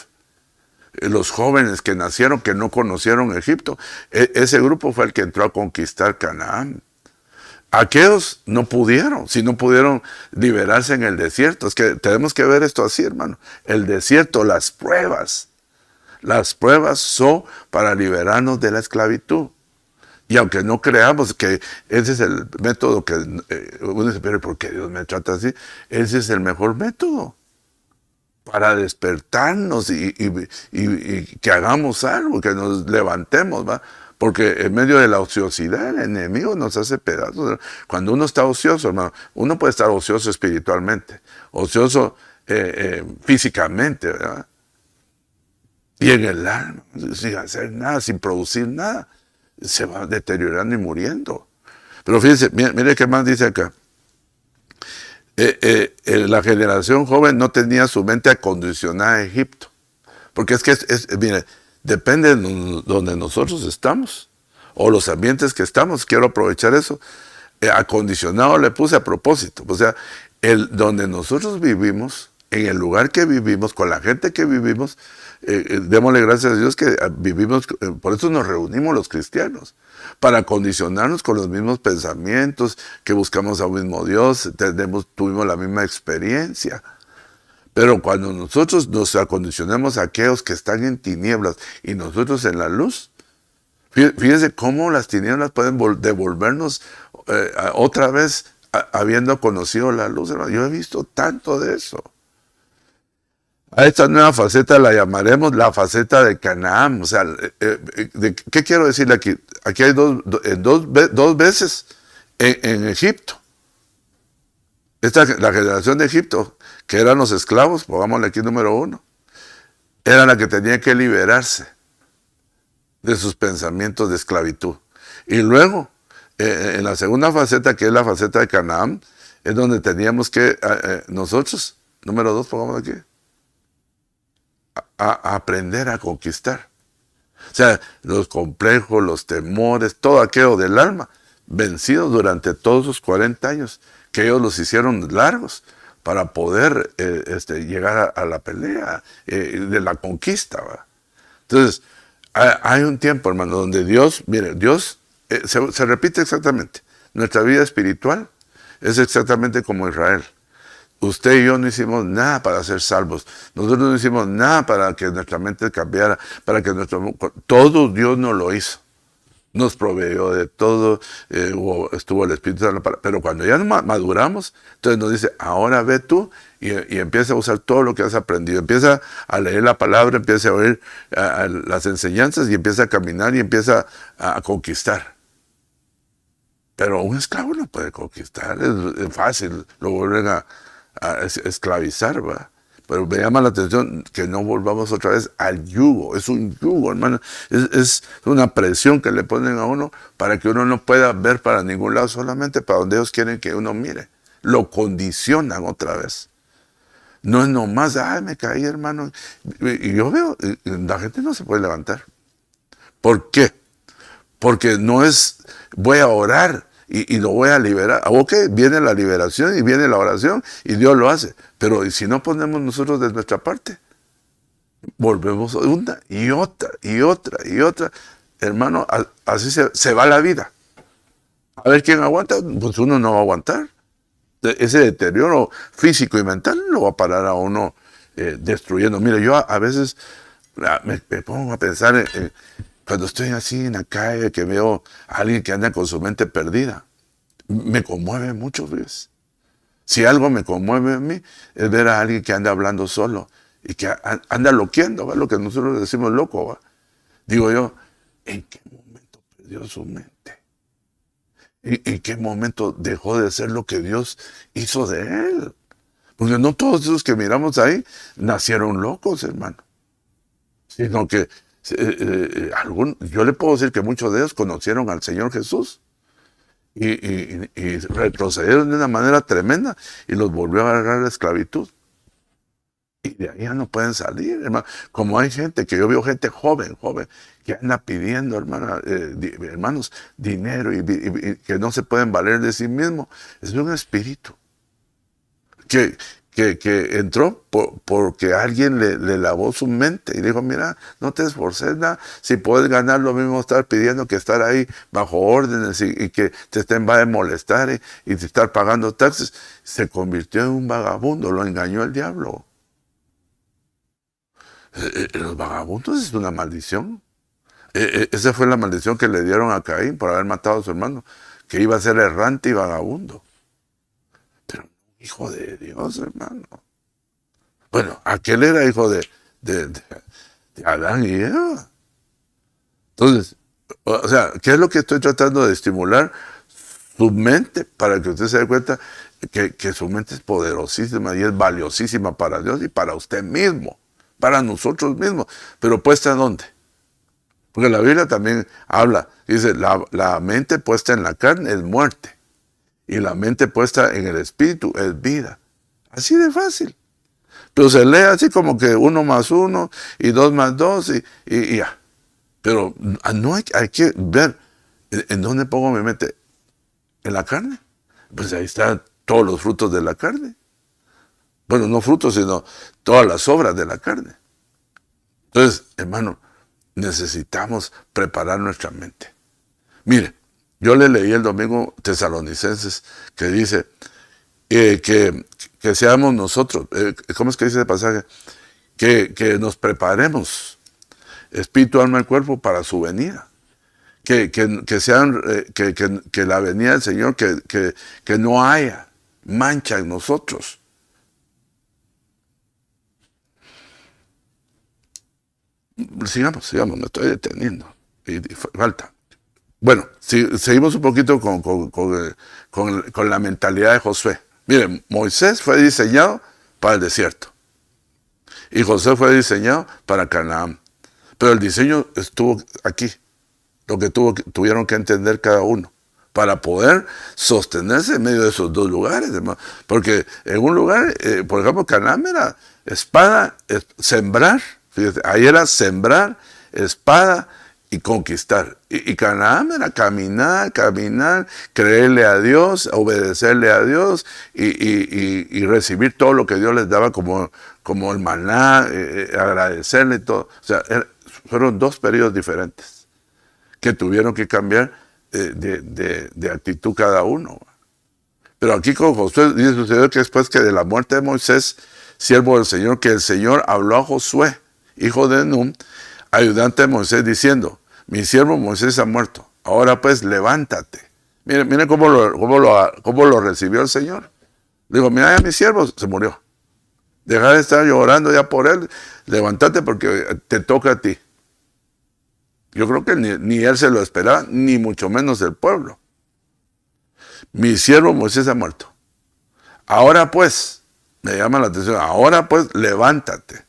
Los jóvenes que nacieron, que no conocieron Egipto. Ese grupo fue el que entró a conquistar Canaán. Aquellos no pudieron, si no pudieron liberarse en el desierto. Es que tenemos que ver esto así, hermano. El desierto, las pruebas son para liberarnos de la esclavitud. Y aunque no creamos que ese es el método que uno dice, pero ¿por qué Dios me trata así? Ese es el mejor método para despertarnos y que hagamos algo, que nos levantemos, ¿va? Porque en medio de la ociosidad el enemigo nos hace pedazos. Cuando uno está ocioso, hermano, uno puede estar ocioso espiritualmente, ocioso físicamente, ¿verdad? Y en el alma, sin hacer nada, sin producir nada, se va deteriorando y muriendo. Pero fíjense, mire qué más dice acá. La generación joven no tenía su mente acondicionada a Egipto. Porque es que, mire, depende de donde nosotros estamos, o los ambientes que estamos. Quiero aprovechar eso. Acondicionado le puse a propósito. O sea, donde nosotros vivimos, en el lugar que vivimos, con la gente que vivimos, démosle gracias a Dios que vivimos, por eso nos reunimos los cristianos, para condicionarnos con los mismos pensamientos, que buscamos a un mismo Dios, tuvimos la misma experiencia. Pero cuando nosotros nos acondicionamos a aquellos que están en tinieblas y nosotros en la luz, fíjense cómo las tinieblas pueden devolvernos otra vez habiendo conocido la luz. Yo he visto tanto de eso. A esta nueva faceta la llamaremos la faceta de Canaán. O sea, ¿qué quiero decirle aquí? Aquí hay dos veces en Egipto. La generación de Egipto, que eran los esclavos, pongámosle aquí número 1, era la que tenía que liberarse de sus pensamientos de esclavitud. Y luego, en la segunda faceta, que es la faceta de Canaán, es donde teníamos que, nosotros, número 2, pongámosle aquí, a aprender a conquistar. O sea, los complejos, los temores, todo aquello del alma, vencidos durante todos sus 40 años, que ellos los hicieron largos para poder llegar a la pelea de la conquista, ¿va? Entonces, hay un tiempo, hermano, donde Dios, mire, Dios se repite exactamente. Nuestra vida espiritual es exactamente como Israel. Usted y yo no hicimos nada para ser salvos. Nosotros no hicimos nada para que nuestra mente cambiara, para que todo Dios nos lo hizo. Nos proveyó de todo, estuvo el Espíritu Santo. Pero cuando ya maduramos, entonces nos dice, ahora ve tú y empieza a usar todo lo que has aprendido. Empieza a leer la palabra, empieza a oír las enseñanzas y empieza a caminar y empieza a conquistar. Pero un esclavo no puede conquistar, es fácil, lo vuelven a esclavizar, ¿va? Pero me llama la atención que no volvamos otra vez al yugo. Es un yugo, hermano. Es una presión que le ponen a uno para que uno no pueda ver para ningún lado, solamente para donde ellos quieren que uno mire. Lo condicionan otra vez. No es nomás, ay, me caí, hermano. Y yo veo, la gente no se puede levantar. ¿Por qué? Porque no es, voy a orar y lo voy a liberar. Ok, viene la liberación y viene la oración y Dios lo hace. Pero si no ponemos nosotros de nuestra parte, volvemos una y otra y otra y otra. Hermano, así se va la vida. A ver quién aguanta, pues uno no va a aguantar. Ese deterioro físico y mental lo va a parar a uno destruyendo. Mire, yo a veces me pongo a pensar cuando estoy así en la calle, que veo a alguien que anda con su mente perdida. Me conmueve mucho, ¿ves? Si algo me conmueve a mí, es ver a alguien que anda hablando solo y que anda loqueando, ¿va? Lo que nosotros decimos loco, ¿va? Digo yo, ¿en qué momento perdió su mente? ¿En qué momento dejó de ser lo que Dios hizo de él? Porque no todos esos que miramos ahí nacieron locos, hermano. Sino que yo le puedo decir que muchos de ellos conocieron al Señor Jesús y retrocedieron de una manera tremenda y los volvió a agarrar la esclavitud. Y de ahí ya no pueden salir, hermano. Como hay gente, que yo veo gente joven, que anda pidiendo, hermanos, dinero y que no se pueden valer de sí mismos. Es un espíritu que entró porque alguien le lavó su mente y dijo, mira, no te esforces nada, si puedes ganar lo mismo estar pidiendo que estar ahí bajo órdenes y que te estén va a molestar y te estar pagando taxes. Se convirtió en un vagabundo, lo engañó el diablo. Los vagabundos es una maldición. Esa fue la maldición que le dieron a Caín por haber matado a su hermano, que iba a ser errante y vagabundo. Pero hijo de Dios, hermano. Bueno, aquel era hijo de Adán y Eva. Entonces, o sea, ¿qué es lo que estoy tratando de estimular? Su mente, para que usted se dé cuenta que su mente es poderosísima y es valiosísima para Dios y para usted mismo, para nosotros mismos. Pero puesta ¿dónde? Porque la Biblia también habla, dice, la mente puesta en la carne es muerte. Y la mente puesta en el espíritu es vida. Así de fácil. Pero se lee así como que 1 más 1 y 2 más 2 y ya. Pero no hay que ver en dónde pongo mi mente. ¿En la carne? Pues ahí están todos los frutos de la carne. Bueno, no frutos, sino todas las obras de la carne. Entonces, hermano, necesitamos preparar nuestra mente. Mire, yo le leí el domingo Tesalonicenses que dice que seamos nosotros, ¿cómo es que dice el pasaje? Que nos preparemos, espíritu, alma y cuerpo, para su venida. Que la venida del Señor, que no haya mancha en nosotros. Sigamos, me estoy deteniendo. Y falta. Bueno, seguimos un poquito con la mentalidad de Josué. Miren, Moisés fue diseñado para el desierto. Y Josué fue diseñado para Canaán. Pero el diseño estuvo aquí. Lo que tuvieron que entender cada uno para poder sostenerse en medio de esos dos lugares, hermano. Porque en un lugar, por ejemplo, Canaán era espada, sembrar. Fíjate, ahí era sembrar, espada y conquistar. Y Canaán era caminar, creerle a Dios, obedecerle a Dios y recibir todo lo que Dios les daba como el maná, agradecerle y todo. O sea, fueron dos periodos diferentes que tuvieron que cambiar de actitud cada uno. Pero aquí con Josué sucedió que después que de la muerte de Moisés, siervo del Señor, que el Señor habló a Josué, hijo de Nun, ayudante de Moisés, diciendo, mi siervo Moisés ha muerto, ahora pues levántate. Mire cómo lo recibió el Señor. Le digo, mira, ya mi siervo se murió. Deja de estar llorando ya por él, levántate porque te toca a ti. Yo creo que ni él se lo esperaba, ni mucho menos el pueblo. Mi siervo Moisés ha muerto. Ahora pues, me llama la atención, ahora pues levántate.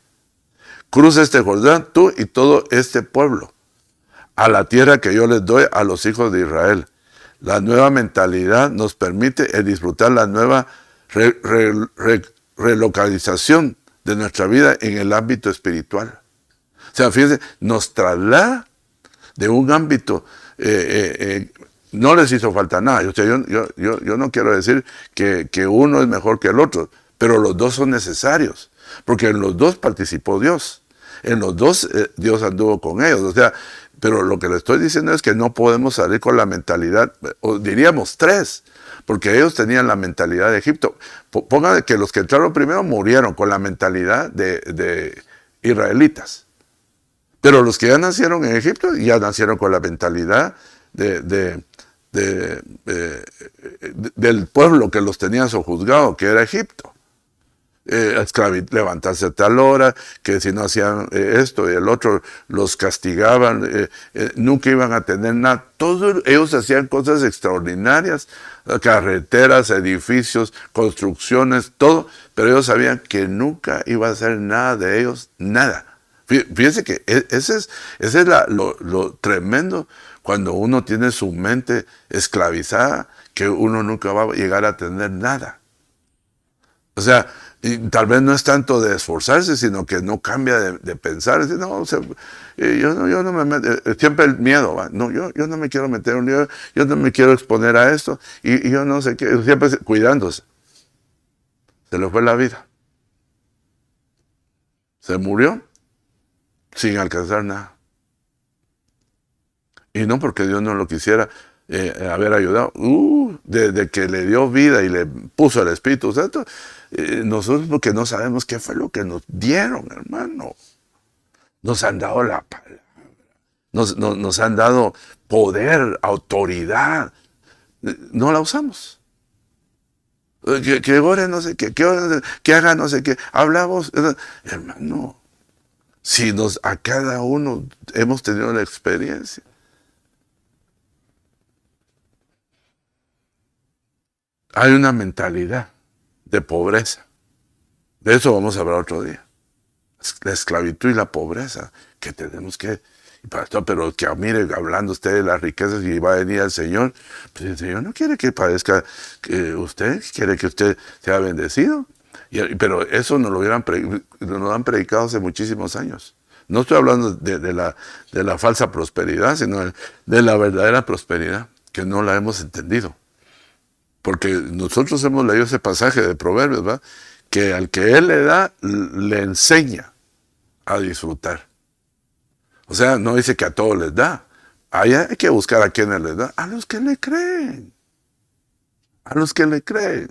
Cruza este Jordán, tú y todo este pueblo, a la tierra que yo les doy a los hijos de Israel. La nueva mentalidad nos permite disfrutar la nueva relocalización de nuestra vida en el ámbito espiritual. O sea, fíjense, nos traslada de un ámbito, no les hizo falta nada. O sea, yo no quiero decir que uno es mejor que el otro, pero los dos son necesarios, porque en los dos participó Dios. En los dos Dios anduvo con ellos. O sea, pero lo que le estoy diciendo es que no podemos salir con la mentalidad, o diríamos tres, porque ellos tenían la mentalidad de Egipto. Pongan que los que entraron primero murieron con la mentalidad de israelitas. Pero los que ya nacieron en Egipto, ya nacieron con la mentalidad del pueblo que los tenía sojuzgado, que era Egipto. Levantarse a tal hora, que si no hacían esto y el otro, los castigaban, nunca iban a tener nada. Todos ellos hacían cosas extraordinarias, carreteras, edificios, construcciones, todo, pero ellos sabían que nunca iba a hacer nada de ellos, nada. Fíjense que ese es lo tremendo cuando uno tiene su mente esclavizada, que uno nunca va a llegar a tener nada. O sea, y tal vez no es tanto de esforzarse, sino que no cambia de pensar. Es decir, no, o sea, yo no me meto, siempre el miedo, ¿va? No, yo no me quiero meter en un lío, yo no me quiero exponer a esto, y yo no sé qué, siempre cuidándose. Se le fue la vida. Se murió sin alcanzar nada. Y no porque Dios no lo quisiera haber ayudado. Desde que le dio vida y le puso el Espíritu Santo, nosotros porque no sabemos qué fue lo que nos dieron, hermano. Nos han dado la palabra. Nos han dado poder, autoridad. No la usamos. Que ore no sé qué, que haga no sé qué. Hablamos, hermano. Si a cada uno hemos tenido la experiencia. Hay una mentalidad de pobreza. De eso vamos a hablar otro día. La esclavitud y la pobreza que tenemos que... Pastor, pero que mire, hablando usted de las riquezas y va a venir el Señor, pues el Señor no quiere que padezca usted, quiere que usted sea bendecido. Pero eso nos lo han predicado hace muchísimos años. No estoy hablando de la falsa prosperidad, sino de la verdadera prosperidad, que no la hemos entendido. Porque nosotros hemos leído ese pasaje de Proverbios, ¿verdad? Que al que Él le da, le enseña a disfrutar. O sea, no dice que a todos les da. Ahí hay que buscar a quienes les da. A los que le creen. A los que le creen.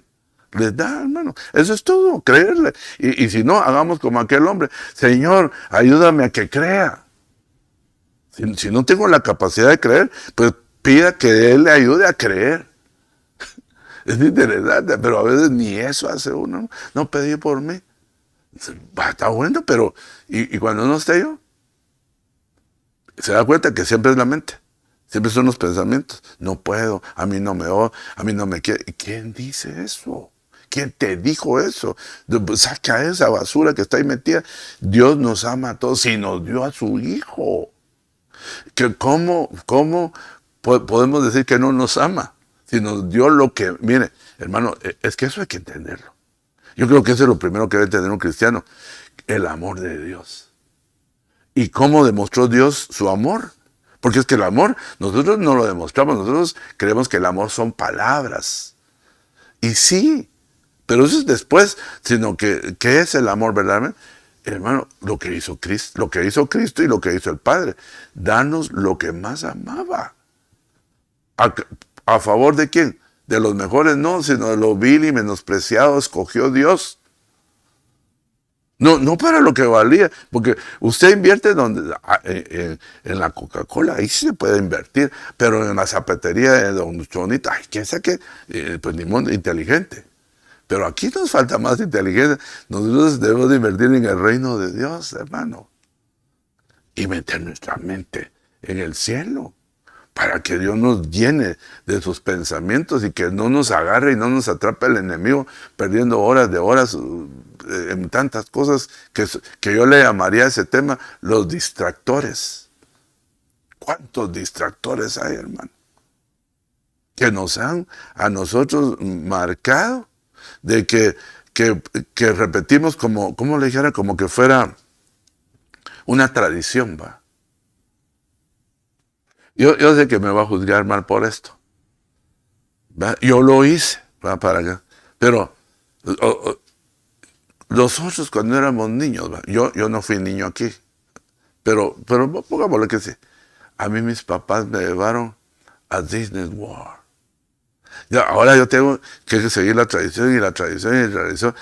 Les da, hermano. Eso es todo, creerle. Y si no, hagamos como aquel hombre. Señor, ayúdame a que crea. Si no tengo la capacidad de creer, pues pida que Él le ayude a creer. Es interesante, pero a veces ni eso hace uno. No pedí por mí. Está bueno, pero ¿y cuando no esté yo? Se da cuenta que siempre es la mente. Siempre son los pensamientos. No puedo, a mí no me a mí no me quiere. ¿Quién dice eso? ¿Quién te dijo eso? Saca esa basura que está ahí metida. Dios nos ama a todos y nos dio a su Hijo. ¿Cómo podemos decir que no nos ama? Si nos dio lo que... Mire, hermano, es que eso hay que entenderlo. Yo creo que eso es lo primero que debe tener un cristiano. El amor de Dios. ¿Y cómo demostró Dios su amor? Porque es que el amor, nosotros no lo demostramos. Nosotros creemos que el amor son palabras. Y sí, pero eso es después. Sino que, ¿qué es el amor verdaderamente? Hermano, lo que hizo Cristo y lo que hizo el Padre. Danos lo que más amaba. ¿A favor de quién? De los mejores no, sino de lo vil y menospreciado escogió Dios. No para lo que valía, porque usted invierte en la Coca-Cola, ahí sí se puede invertir, pero en la zapatería de Don Chonita, ¿quién sabe qué? Pues ni modo, inteligente. Pero aquí nos falta más inteligencia. Nosotros debemos de invertir en el reino de Dios, hermano. Y meter nuestra mente en el cielo, para que Dios nos llene de sus pensamientos y que no nos agarre y no nos atrape el enemigo perdiendo horas de horas en tantas cosas que yo le llamaría a ese tema los distractores. ¿Cuántos distractores hay, hermano? Que nos han a nosotros marcado de que repetimos como le dijera, como que fuera una tradición, ¿va? Yo sé que me va a juzgar mal por esto, ¿va? Yo lo hice, ¿va? Para acá. Pero nosotros cuando éramos niños, ¿va? Yo no fui niño aquí, pero pongámosle que sí. A mí mis papás me llevaron a Disney World. Ahora yo tengo que seguir la tradición y la tradición y la tradición.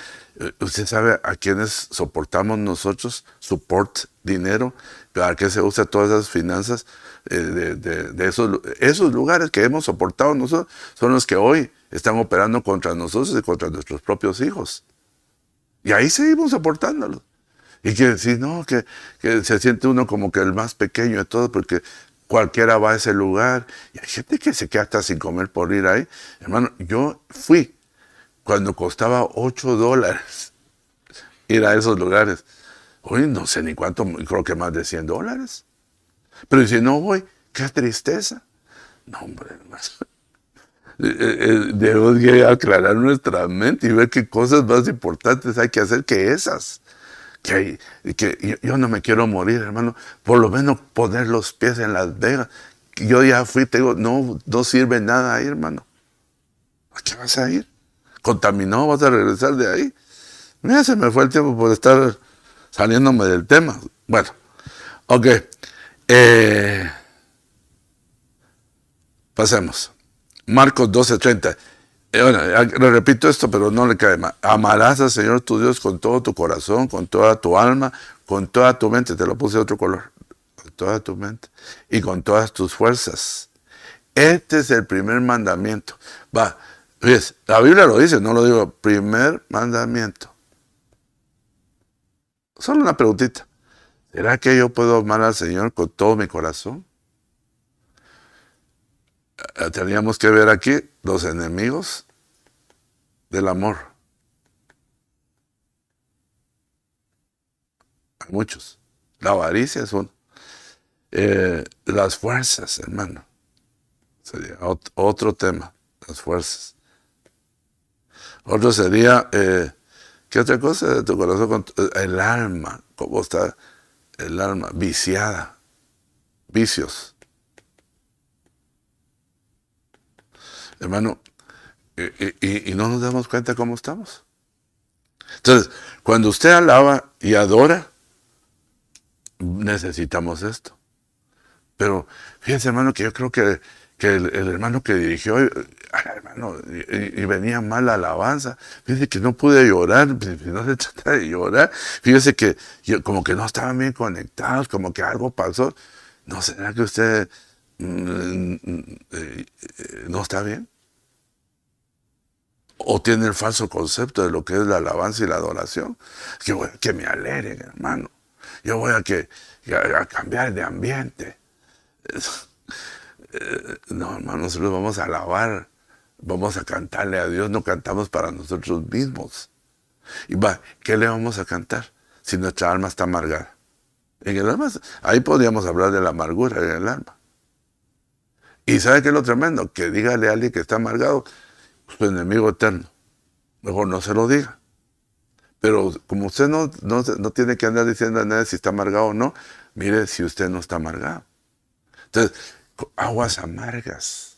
Usted sabe a quiénes soportamos nosotros, support, dinero, para qué se usa todas esas finanzas de esos lugares que hemos soportado nosotros, son los que hoy están operando contra nosotros y contra nuestros propios hijos. Y ahí seguimos soportándolos. Y que decir, no, que se siente uno como que el más pequeño de todo, porque cualquiera va a ese lugar. Y hay gente que se queda hasta sin comer por ir ahí. Hermano, yo fui cuando costaba $8 ir a esos lugares. Hoy no sé ni cuánto, creo que más de $100. Pero si no voy, qué tristeza. No, hombre, hermano. Debemos que aclarar nuestra mente y ver qué cosas más importantes hay que hacer que esas. Que yo no me quiero morir, hermano. Por lo menos poner los pies en Las Vegas. Yo ya fui, te digo, no sirve nada ahí, hermano. ¿A qué vas a ir? Contaminado, vas a regresar de ahí. Mira, se me fue el tiempo por estar saliéndome del tema. Bueno, ok. Pasemos. Marcos 12:30. Bueno, le repito esto, pero no le cae mal. Amarás al Señor tu Dios con todo tu corazón, con toda tu alma, con toda tu mente. Te lo puse de otro color. Con toda tu mente. Y con todas tus fuerzas. Este es el primer mandamiento. Va, ¿ves? La Biblia lo dice, no lo digo. Primer mandamiento. Solo una preguntita. ¿Será que yo puedo amar al Señor con todo mi corazón? Teníamos que ver aquí los enemigos del amor. Hay muchos. La avaricia es uno. Las fuerzas, hermano. Sería otro tema. Las fuerzas. Otro sería, ¿qué otra cosa de tu corazón? El alma. ¿Cómo está el alma? Viciada. Vicios. Hermano, y no nos damos cuenta cómo estamos. Entonces, cuando usted alaba y adora, necesitamos esto. Pero fíjense, hermano, que yo creo que el hermano que dirigió, hermano, y venía mal la alabanza. Fíjense que no pude llorar, no se trata de llorar. Fíjense que como que no estaban bien conectados, como que algo pasó. ¿No será que usted no está bien? ¿O tiene el falso concepto de lo que es la alabanza y la adoración? Que me alegren, hermano. Yo voy a cambiar de ambiente. No, hermano, nosotros vamos a alabar, vamos a cantarle a Dios, no cantamos para nosotros mismos. Y ¿qué le vamos a cantar si nuestra alma está amargada? En el alma, ahí podríamos hablar de la amargura en el alma. ¿Y sabe qué es lo tremendo? Que dígale a alguien que está amargado, su enemigo eterno. Mejor no se lo diga. Pero como usted no tiene que andar diciendo a nadie si está amargado o no, mire si usted no está amargado. Entonces, aguas amargas,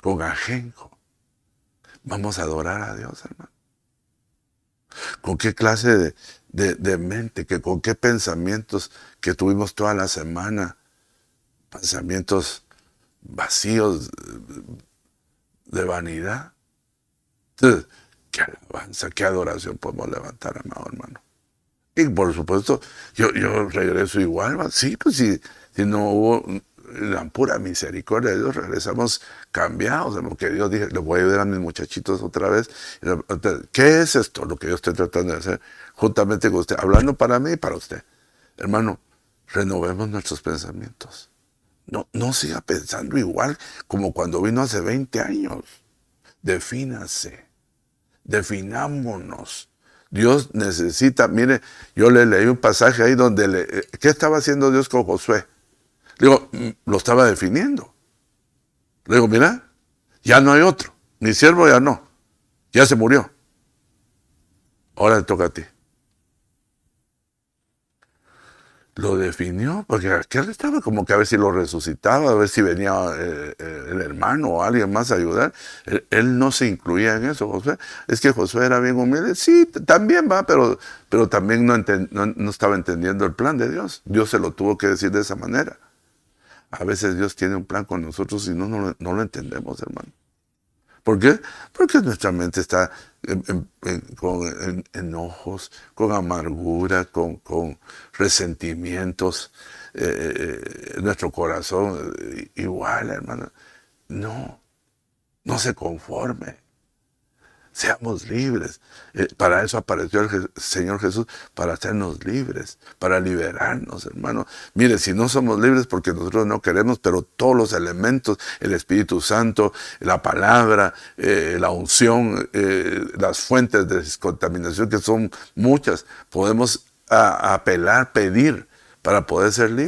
con ajenjo. Vamos a adorar a Dios, hermano. ¿Con qué clase de mente, con qué pensamientos que tuvimos toda la semana? Pensamientos vacíos de vanidad. Entonces, qué alabanza, qué adoración podemos levantar, amado hermano. Y por supuesto, yo regreso igual. Sí, pues si no hubo la pura misericordia de Dios, regresamos cambiados. Porque Dios dije, le voy a ayudar a mis muchachitos otra vez. ¿Qué es esto? Lo que yo estoy tratando de hacer juntamente con usted, hablando para mí y para usted. Hermano, renovemos nuestros pensamientos. No siga pensando igual como cuando vino hace 20 años. Defínase. Definámonos. Dios necesita, mire, yo le leí un pasaje ahí donde, ¿qué estaba haciendo Dios con Josué? Le digo, lo estaba definiendo. Le digo, mira, ya no hay otro. Mi siervo ya no. Ya se murió. Ahora le toca a ti. Lo definió, porque aquel estaba como que a ver si lo resucitaba, a ver si venía el hermano o alguien más a ayudar. Él no se incluía en eso, Josué. Es que Josué era bien humilde. Sí, también va, pero también no estaba entendiendo el plan de Dios. Dios se lo tuvo que decir de esa manera. A veces Dios tiene un plan con nosotros y no lo entendemos, hermano. ¿Por qué? Porque nuestra mente está con enojos, con amargura, con resentimientos. Nuestro corazón igual, hermano. No se conforme. Seamos libres. Para eso apareció el Señor Jesús, para hacernos libres, para liberarnos, hermano. Mire, si no somos libres porque nosotros no queremos, pero todos los elementos, el Espíritu Santo, la palabra, la unción, las fuentes de descontaminación, que son muchas, podemos apelar, pedir para poder ser libres.